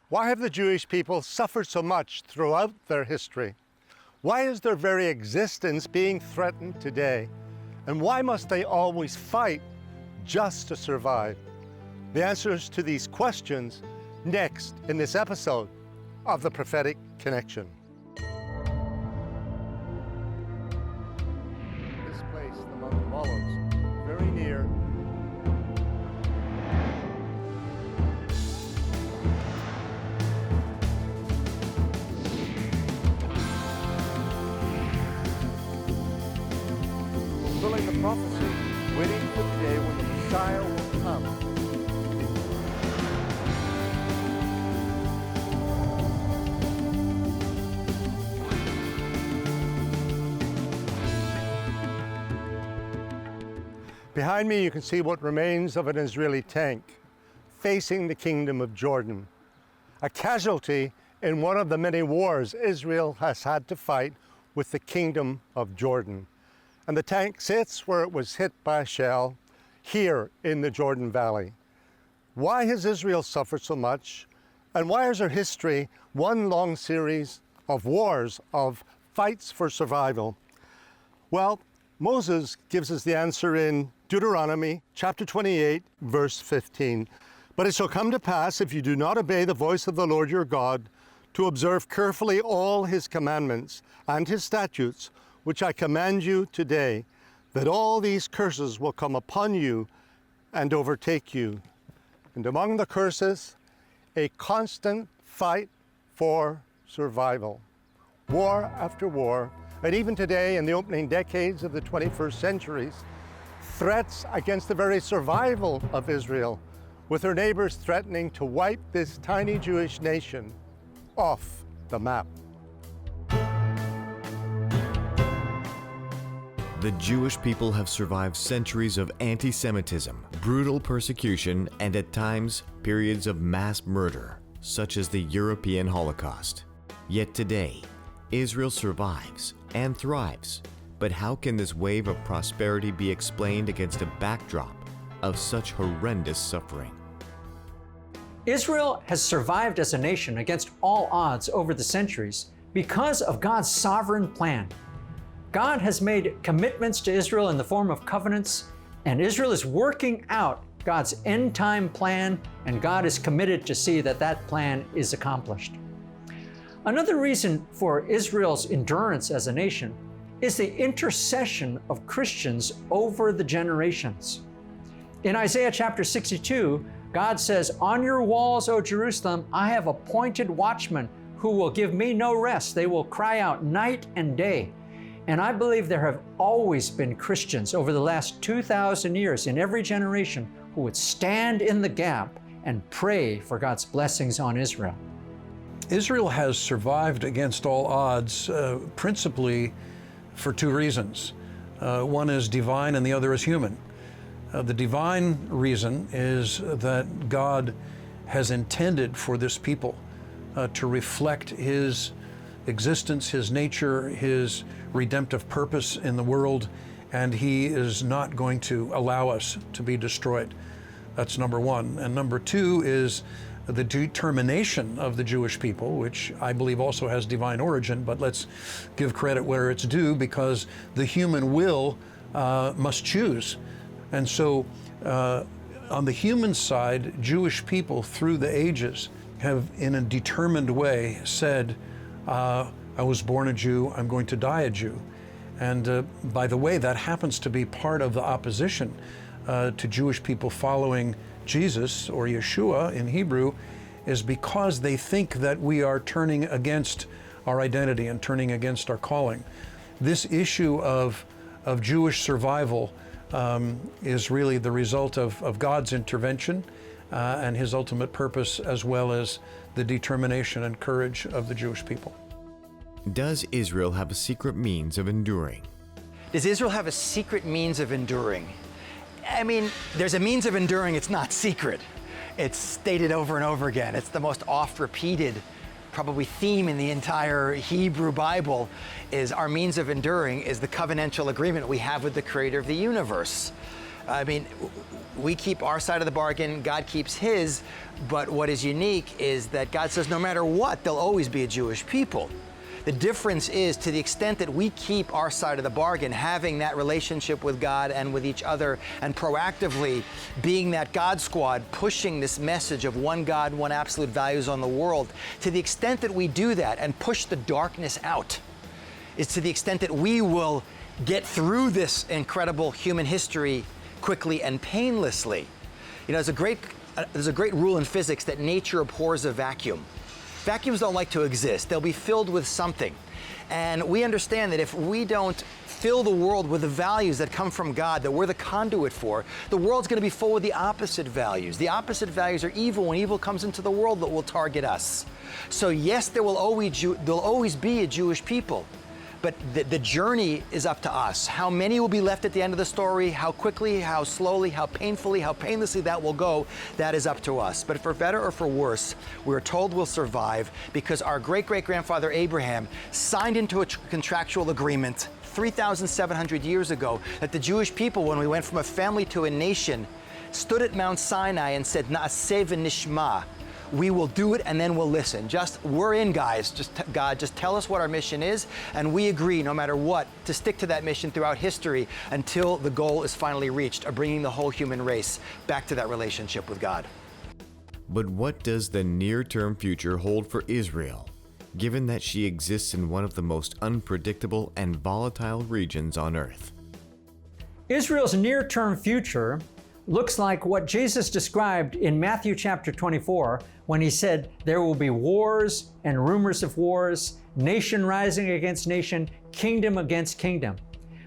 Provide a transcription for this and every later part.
Why have the Jewish people suffered so much throughout their history? Why is their very existence being threatened today? And why must they always fight just to survive? The answers to these questions next in this episode of The Prophetic Connection. This place, the Mount of Olives, very near fulfilling the prophecy, waiting for the day when the Messiah will come. Behind me you can see what remains of an Israeli tank facing the kingdom of Jordan, a casualty in one of the many wars Israel has had to fight with the kingdom of Jordan. And the tank sits where it was hit by a shell here in the Jordan Valley. Why has Israel suffered so much? And why is our history one long series of wars, of fights for survival? Well, Moses gives us the answer in Deuteronomy chapter 28, verse 15. But it shall come to pass, if you do not obey the voice of the Lord your God, to observe carefully all his commandments and his statutes, which I command you today, that all these curses will come upon you and overtake you. And among the curses, a constant fight for survival. War after war, and even today in the opening decades of the 21st centuries, threats against the very survival of Israel, with her neighbors threatening to wipe this tiny Jewish nation off the map. The Jewish people have survived centuries of anti-Semitism, brutal persecution, and at times, periods of mass murder, such as the European Holocaust. Yet today, Israel survives and thrives. But how can this wave of prosperity be explained against a backdrop of such horrendous suffering? Israel has survived as a nation against all odds over the centuries because of God's sovereign plan. God has made commitments to Israel in the form of covenants, and Israel is working out God's end-time plan, and God is committed to see that that plan is accomplished. Another reason for Israel's endurance as a nation is the intercession of Christians over the generations. In Isaiah chapter 62, God says, "On your walls, O Jerusalem, I have appointed watchmen who will give me no rest. They will cry out night and day." And I believe there have always been Christians over the last 2,000 years in every generation who would stand in the gap and pray for God's blessings on Israel. Israel has survived against all odds, principally for two reasons. One is divine and the other is human. The divine reason is that God has intended for this people to reflect his existence, his nature, his redemptive purpose in the world, and he is not going to allow us to be destroyed. That's number one. And number two is the determination of the Jewish people, which I believe also has divine origin, but let's give credit where it's due, because the human will must choose. And so on the human side, Jewish people through the ages have in a determined way said, I was born a Jew, I'm going to die a Jew. And by the way, that happens to be part of the opposition to Jewish people following Jesus, or Yeshua in Hebrew, is because they think that we are turning against our identity and turning against our calling. This issue of Jewish survival is really the result of God's intervention and his ultimate purpose, as well as the determination and courage of the Jewish people. Does Israel have a secret means of enduring? Does Israel have a secret means of enduring? I mean, there's a means of enduring, it's not secret. It's stated over and over again. It's the most oft-repeated, probably theme in the entire Hebrew Bible, is our means of enduring is the covenantal agreement we have with the Creator of the universe. I mean, we keep our side of the bargain, God keeps his, but what is unique is that God says no matter what, there'll always be a Jewish people. The difference is, to the extent that we keep our side of the bargain, having that relationship with God and with each other, and proactively being that God squad, pushing this message of one God, one absolute values on the world, to the extent that we do that and push the darkness out, is to the extent that we will get through this incredible human history quickly and painlessly. You know, there's a great rule in physics that nature abhors a vacuum. Vacuums don't like to exist. They'll be filled with something. And we understand that if we don't fill the world with the values that come from God, that we're the conduit for, the world's going to be full with the opposite values. The opposite values are evil. When evil comes into the world, that will target us. So yes, there'll always be a Jewish people. But the journey is up to us. How many will be left at the end of the story, how quickly, how slowly, how painfully, how painlessly that will go, that is up to us. But for better or for worse, we're told we'll survive because our great-great-grandfather Abraham signed into a contractual agreement 3,700 years ago that the Jewish people, when we went from a family to a nation, stood at Mount Sinai and said, Na'aseh v'nishma. We will do it and then we'll listen. We're in, guys. God, just tell us what our mission is, and we agree, no matter what, to stick to that mission throughout history until the goal is finally reached of bringing the whole human race back to that relationship with God. But what does the near-term future hold for Israel, given that she exists in one of the most unpredictable and volatile regions on earth? Israel's near-term future looks like what Jesus described in Matthew chapter 24 when he said there will be wars and rumors of wars, nation rising against nation, kingdom against kingdom.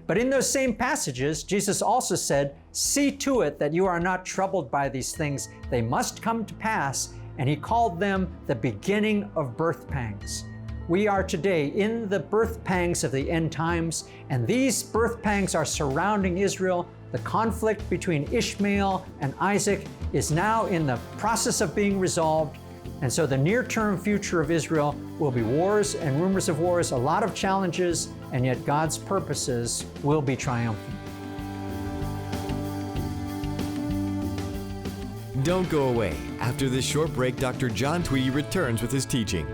But in those same passages, Jesus also said, "See to it that you are not troubled by these things. They must come to pass." And he called them the beginning of birth pangs. We are today in the birth pangs of the end times, and these birth pangs are surrounding Israel. The conflict between Ishmael and Isaac is now in the process of being resolved. And so the near-term future of Israel will be wars and rumors of wars, a lot of challenges, and yet God's purposes will be triumphant. Don't go away. After this short break, Dr. John Tweedy returns with his teaching.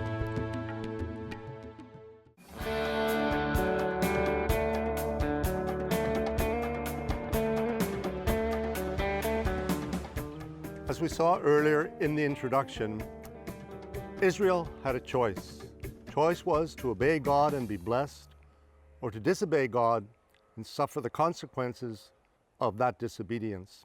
As we saw earlier in the introduction, Israel had a choice. Choice was to obey God and be blessed, or to disobey God and suffer the consequences of that disobedience.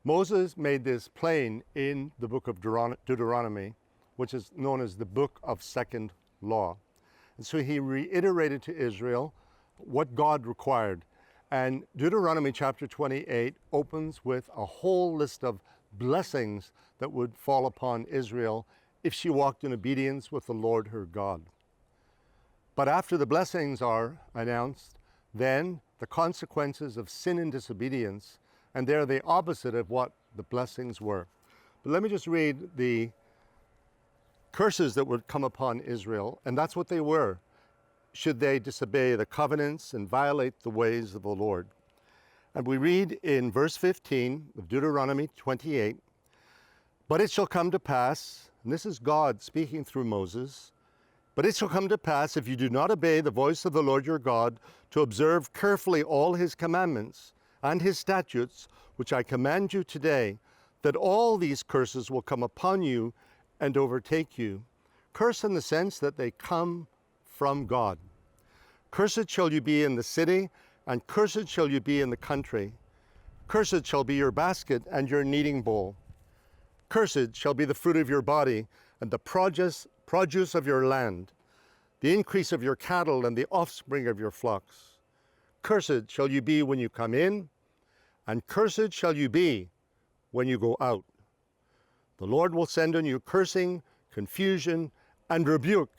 Moses made this plain in the book of Deuteronomy, which is known as the book of second law. And so he reiterated to Israel what God required. And Deuteronomy chapter 28 opens with a whole list of blessings that would fall upon Israel if she walked in obedience with the Lord her God. But after the blessings are announced, then the consequences of sin and disobedience, and they're the opposite of what the blessings were. But let me just read the curses that would come upon Israel, and that's what they were, should they disobey the covenants and violate the ways of the Lord. And we read in verse 15 of Deuteronomy 28, "But it shall come to pass," and this is God speaking through Moses, "but it shall come to pass, if you do not obey the voice of the Lord your God, to observe carefully all his commandments and his statutes, which I command you today, that all these curses will come upon you and overtake you." Curse in the sense that they come from God. "Cursed shall you be in the city, and cursed shall you be in the country. Cursed shall be your basket and your kneading bowl. Cursed shall be the fruit of your body, and the produce of your land, the increase of your cattle, and the offspring of your flocks. Cursed shall you be when you come in, and cursed shall you be when you go out. The Lord will send on you cursing, confusion, and rebuke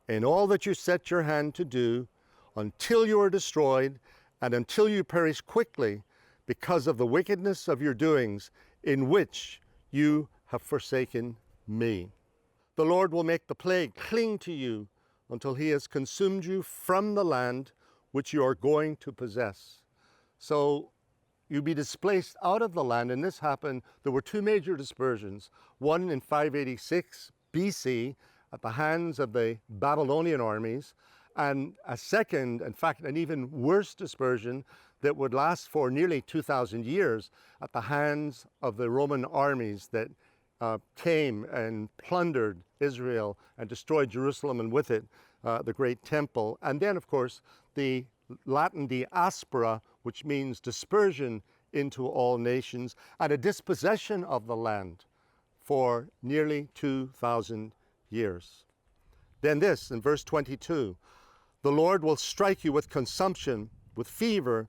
in all that you set your hand to do, until you are destroyed, and until you perish quickly because of the wickedness of your doings, in which you have forsaken me. The Lord will make the plague cling to you until he has consumed you from the land which you are going to possess." So you be displaced out of the land, and this happened, there were two major dispersions. One in 586 BC at the hands of the Babylonian armies, and a second, in fact, an even worse dispersion that would last for nearly 2,000 years at the hands of the Roman armies that came and plundered Israel and destroyed Jerusalem, and with it the great temple. And then, of course, the Latin diaspora, which means dispersion into all nations, and a dispossession of the land for nearly 2,000 years. Then this, in verse 22, the Lord will strike you with consumption, with fever,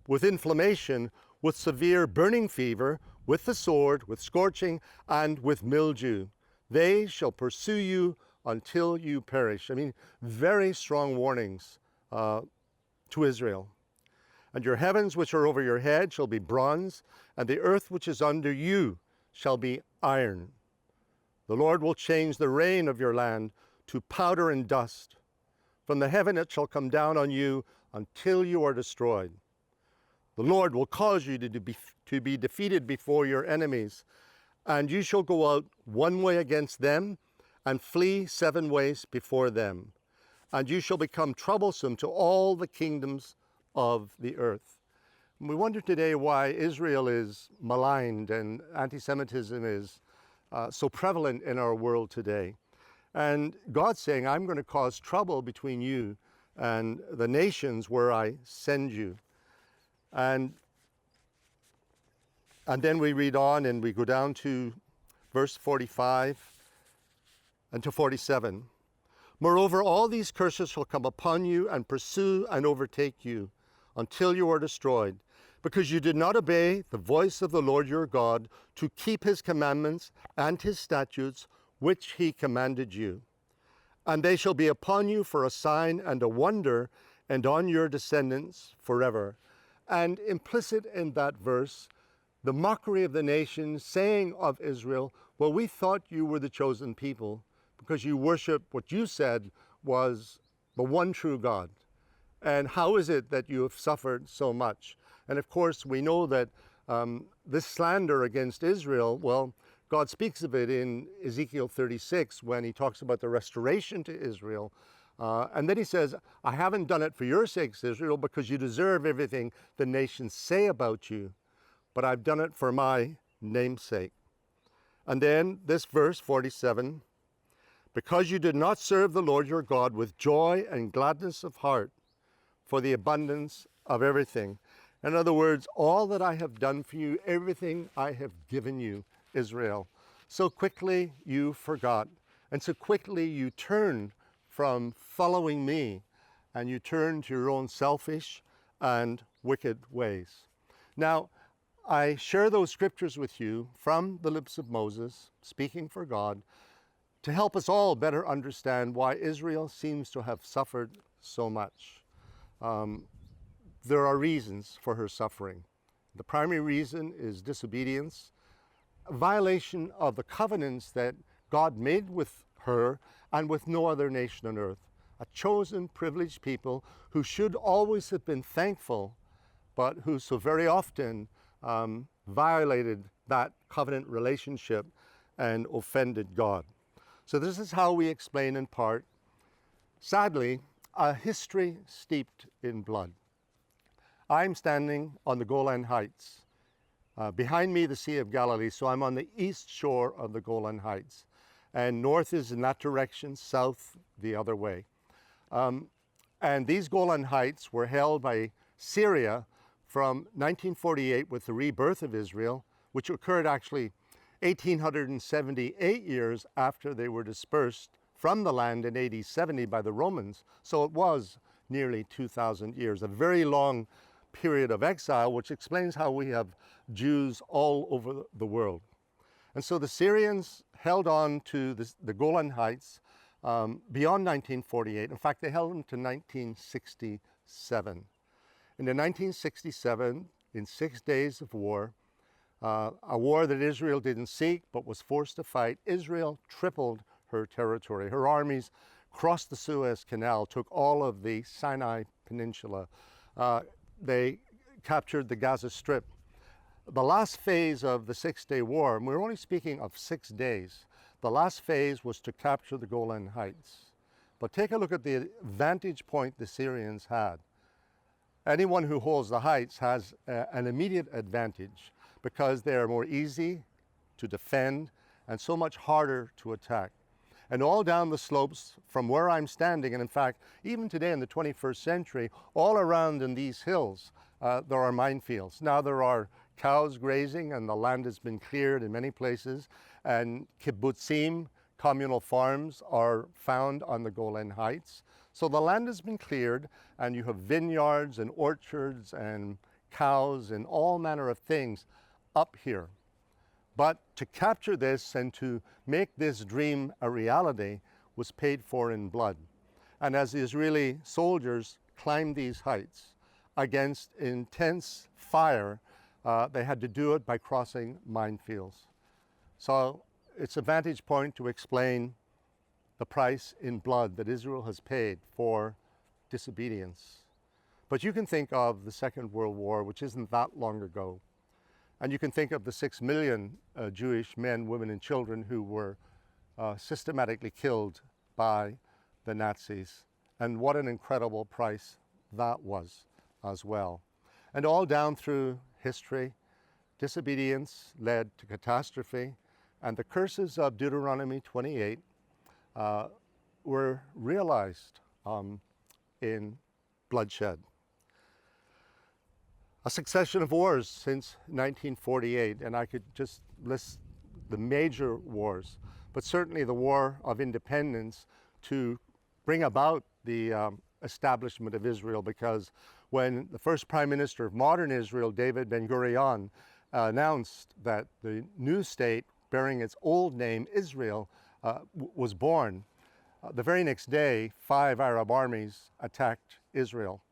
with inflammation, with severe burning fever, with the sword, with scorching, and with mildew. They shall pursue you until you perish. I mean, very strong warnings to Israel. And your heavens which are over your head shall be bronze, and the earth which is under you shall be iron. The Lord will change the rain of your land to powder and dust. From the heaven it shall come down on you until you are destroyed. The Lord will cause you to be defeated before your enemies, and you shall go out one way against them and flee 7 ways before them. And you shall become troublesome to all the kingdoms of the earth. And we wonder today why Israel is maligned and anti-Semitism is so prevalent in our world today. And God's saying, I'm going to cause trouble between you and the nations where I send you. And then we read on and we go down to verse 45 and to 47. Moreover, all these curses shall come upon you and pursue and overtake you until you are destroyed, because you did not obey the voice of the Lord your God to keep his commandments and his statutes, which he commanded you. And they shall be upon you for a sign and a wonder, and on your descendants forever. And implicit in that verse, the mockery of the nations, saying of Israel, well, we thought you were the chosen people because you worship what you said was the one true God. And how is it that you have suffered so much? And of course, we know that this slander against Israel, well, God speaks of it in Ezekiel 36 when he talks about the restoration to Israel. And then he says, I haven't done it for your sakes, Israel, because you deserve everything the nations say about you, but I've done it for my name's sake. And then this verse 47, because you did not serve the Lord your God with joy and gladness of heart for the abundance of everything. In other words, all that I have done for you, everything I have given you, Israel. So quickly you forgot, and so quickly you turned from following me, and you turned to your own selfish and wicked ways. Now, I share those scriptures with you from the lips of Moses, speaking for God, to help us all better understand why Israel seems to have suffered so much. There are reasons for her suffering. The primary reason is disobedience, a violation of the covenants that God made with her and with no other nation on earth. A chosen, privileged people who should always have been thankful, but who so very often violated that covenant relationship and offended God. So this is how we explain in part, sadly, a history steeped in blood. I'm standing on the Golan Heights. Behind me, the Sea of Galilee, so I'm on the east shore of the Golan Heights. And north is in that direction, south the other way. And these Golan Heights were held by Syria from 1948 with the rebirth of Israel, which occurred actually 1878 years after they were dispersed from the land in AD 70 by the Romans. So it was nearly 2,000 years, a very long period of exile, which explains how we have Jews all over the world. And so the Syrians held on to the Golan Heights beyond 1948. In fact, they held them to 1967. In 1967, in 6 days of war, a war that Israel didn't seek but was forced to fight, Israel tripled her territory. Her armies crossed the Suez Canal, took all of the Sinai Peninsula. They captured the Gaza Strip The last phase of the Six-Day War, and we're only speaking of 6 days, the last phase was to capture the Golan Heights. But take a look at the vantage point the Syrians had. Anyone who holds the heights has an immediate advantage because they are more easy to defend and so much harder to attack. And all down the slopes from where I'm standing, and in fact, even today in the 21st century, all around in these hills, there are minefields. Now there are cows grazing and the land has been cleared in many places, and kibbutzim, communal farms, are found on the Golan Heights. So the land has been cleared and you have vineyards and orchards and cows and all manner of things up here. But to capture this and to make this dream a reality was paid for in blood. And as the Israeli soldiers climbed these heights against intense fire, they had to do it by crossing minefields. So it's a vantage point to explain the price in blood that Israel has paid for disobedience. But you can think of the Second World War, which isn't that long ago. And you can think of the 6 million Jewish men, women, and children who were systematically killed by the Nazis. And what an incredible price that was as well. And all down through history, disobedience led to catastrophe, and the curses of Deuteronomy 28 were realized in bloodshed. A succession of wars since 1948, and I could just list the major wars, but certainly the War of Independence to bring about the establishment of Israel, because when the first Prime Minister of modern Israel, David Ben-Gurion, announced that the new state bearing its old name, Israel, was born, the very next day, 5 Arab armies attacked Israel.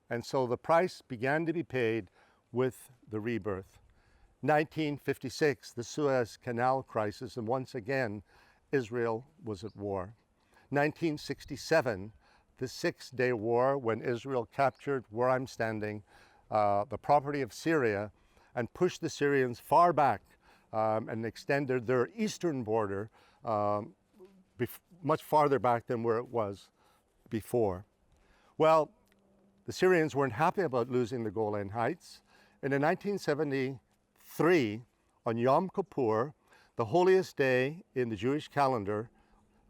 And so the price began to be paid with the rebirth. 1956, the Suez Canal crisis, and once again, Israel was at war. 1967, the Six-Day War, when Israel captured, where I'm standing, the property of Syria, and pushed the Syrians far back and extended their eastern border much farther back than where it was before. Well, the Syrians weren't happy about losing the Golan Heights. And in 1973, on Yom Kippur, the holiest day in the Jewish calendar,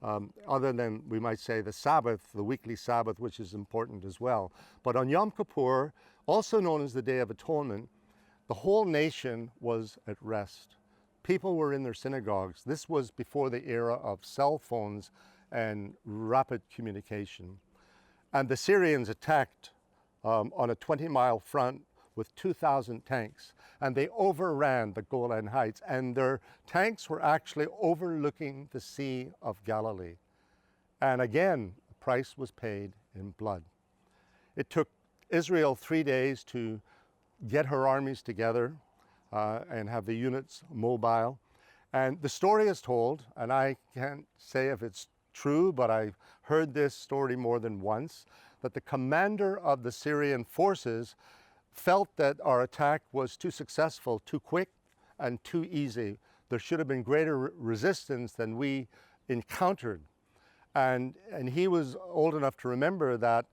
other than, we might say, the Sabbath, the weekly Sabbath, which is important as well. But on Yom Kippur, also known as the Day of Atonement, the whole nation was at rest. People were in their synagogues. This was before the era of cell phones and rapid communication. And the Syrians attacked on a 20-mile front with 2,000 tanks, and they overran the Golan Heights, and their tanks were actually overlooking the Sea of Galilee. And again, the price was paid in blood. It took Israel 3 days to get her armies together and have the units mobile. And the story is told, and I can't say if it's true, but I've heard this story more than once, that the commander of the Syrian forces felt that our attack was too successful, too quick, and too easy. There should have been greater resistance than we encountered. And he was old enough to remember that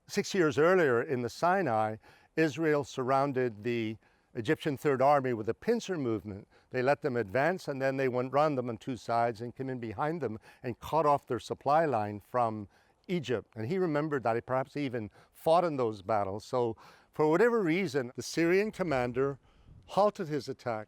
6 years earlier in the Sinai, Israel surrounded the Egyptian Third Army with a pincer movement. They let them advance, and then they went round them on 2 sides and came in behind them and cut off their supply line from Egypt. And he remembered that. He perhaps even fought in those battles. So for whatever reason, the Syrian commander halted his attack.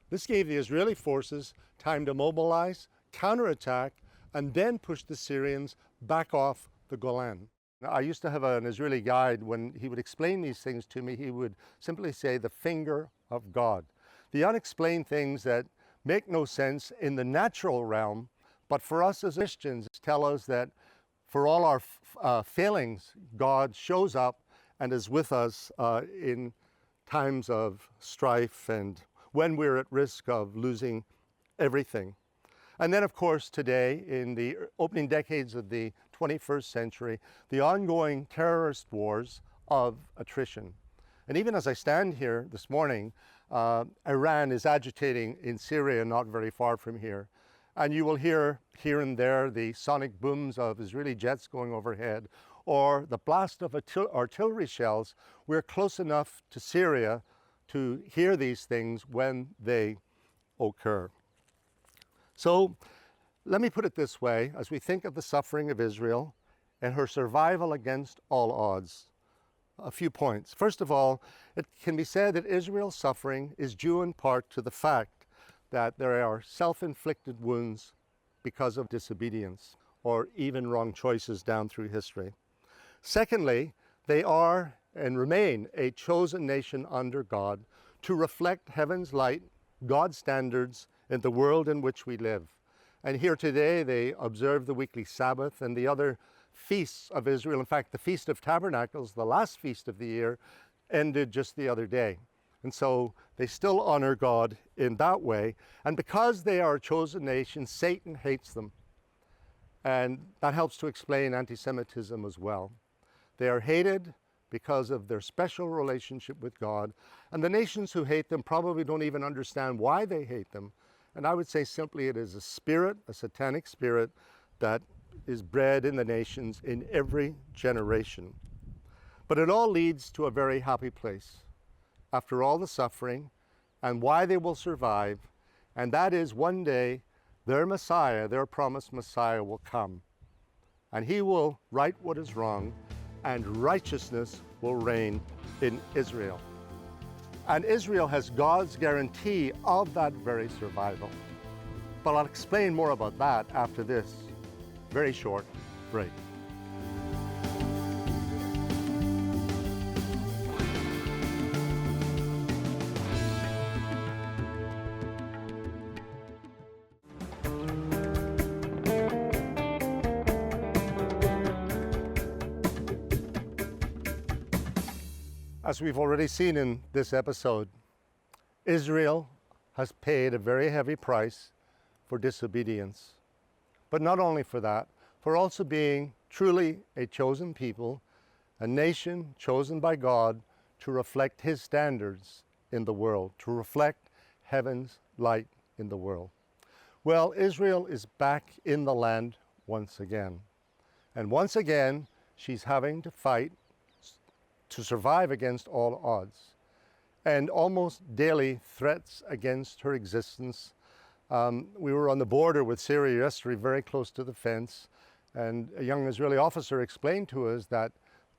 This gave the Israeli forces time to mobilize, counterattack, and then push the Syrians back off the Golan. Now, I used to have an Israeli guide. When he would explain these things to me, he would simply say, the finger of God. The unexplained things that make no sense in the natural realm, but for us as Christians, tell us that for all our failings, God shows up and is with us in times of strife and when we're at risk of losing everything. And then, of course, today, in the opening decades of the 21st century, the ongoing terrorist wars of attrition. And even as I stand here this morning, Iran is agitating in Syria, not very far from here. And you will hear here and there the sonic booms of Israeli jets going overhead, or the blast of artillery shells. We're close enough to Syria to hear these things when they occur. So let me put it this way, as we think of the suffering of Israel and her survival against all odds, a few points. First of all, it can be said that Israel's suffering is due in part to the fact that there are self-inflicted wounds because of disobedience or even wrong choices down through history. Secondly, they are and remain a chosen nation under God to reflect heaven's light, God's standards in the world in which we live. And here today they observe the weekly Sabbath and the other feasts of Israel. In fact, the Feast of Tabernacles, the last feast of the year, ended just the other day. And so they still honor God in that way. And because they are a chosen nation, Satan hates them. And that helps to explain anti-Semitism as well. They are hated because of their special relationship with God. And the nations who hate them probably don't even understand why they hate them. And I would say simply it is a spirit, a satanic spirit, that is bred in the nations in every generation. But it all leads to a very happy place. After all the suffering and why they will survive, and that is one day their Messiah, their promised Messiah, will come. And he will right what is wrong, and righteousness will reign in Israel. And Israel has God's guarantee of that very survival. But I'll explain more about that after this very short break. As we've already seen in this episode, Israel has paid a very heavy price for disobedience. But not only for that, for also being truly a chosen people, a nation chosen by God to reflect his standards in the world, to reflect heaven's light in the world. Well, Israel is back in the land once again. And once again, she's having to fight to survive against all odds, and almost daily threats against her existence. We were on the border with Syria yesterday, very close to the fence, and a young Israeli officer explained to us that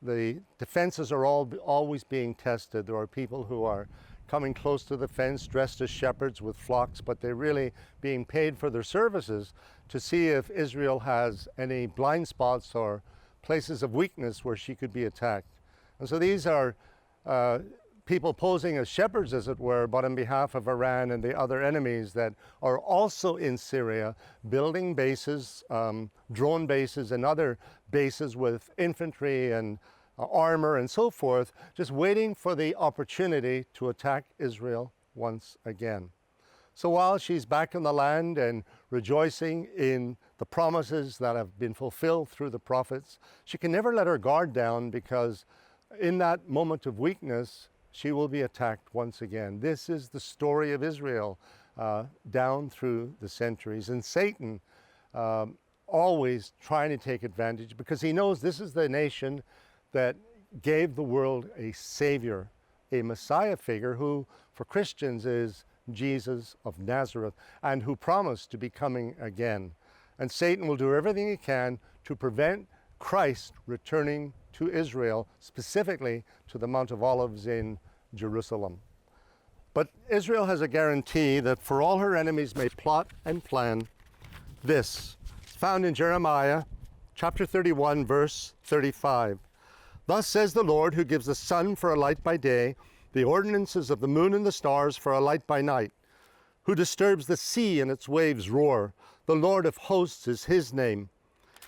the defenses are always being tested. There are people who are coming close to the fence dressed as shepherds with flocks, but they're really being paid for their services to see if Israel has any blind spots or places of weakness where she could be attacked. And so these are people posing as shepherds, as it were, but on behalf of Iran and the other enemies that are also in Syria, building bases, drone bases and other bases with infantry and armor and so forth, just waiting for the opportunity to attack Israel once again. So while she's back in the land and rejoicing in the promises that have been fulfilled through the prophets, she can never let her guard down, because in that moment of weakness, she will be attacked once again. This is the story of Israel down through the centuries. And Satan always trying to take advantage, because he knows this is the nation that gave the world a savior, a Messiah figure who, for Christians, is Jesus of Nazareth, and who promised to be coming again. And Satan will do everything he can to prevent Christ returning to Israel, specifically to the Mount of Olives in Jerusalem. But Israel has a guarantee that for all her enemies may plot and plan, this is found in Jeremiah chapter 31, verse 35. Thus says the Lord, who gives the sun for a light by day, the ordinances of the moon and the stars for a light by night, who disturbs the sea and its waves roar. The Lord of hosts is his name.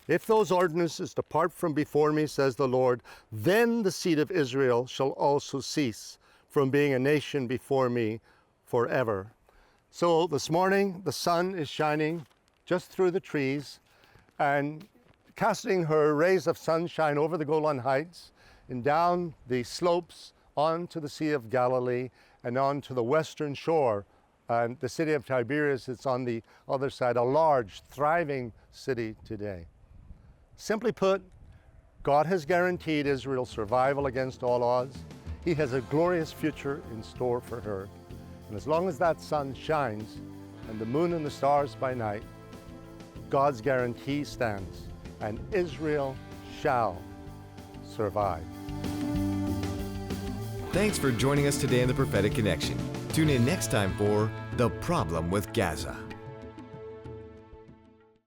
If those ordinances depart from before me, says the Lord, then the seed of Israel shall also cease from being a nation before me forever. So this morning, the sun is shining just through the trees and casting her rays of sunshine over the Golan Heights and down the slopes on to the Sea of Galilee and on to the western shore. And the city of Tiberias, it's on the other side, a large, thriving city today. Simply put, God has guaranteed Israel's survival against all odds. He has a glorious future in store for her. And as long as that sun shines and the moon and the stars by night, God's guarantee stands, and Israel shall survive. Thanks for joining us today in the Prophetic Connection. Tune in next time for The Problem with Gaza.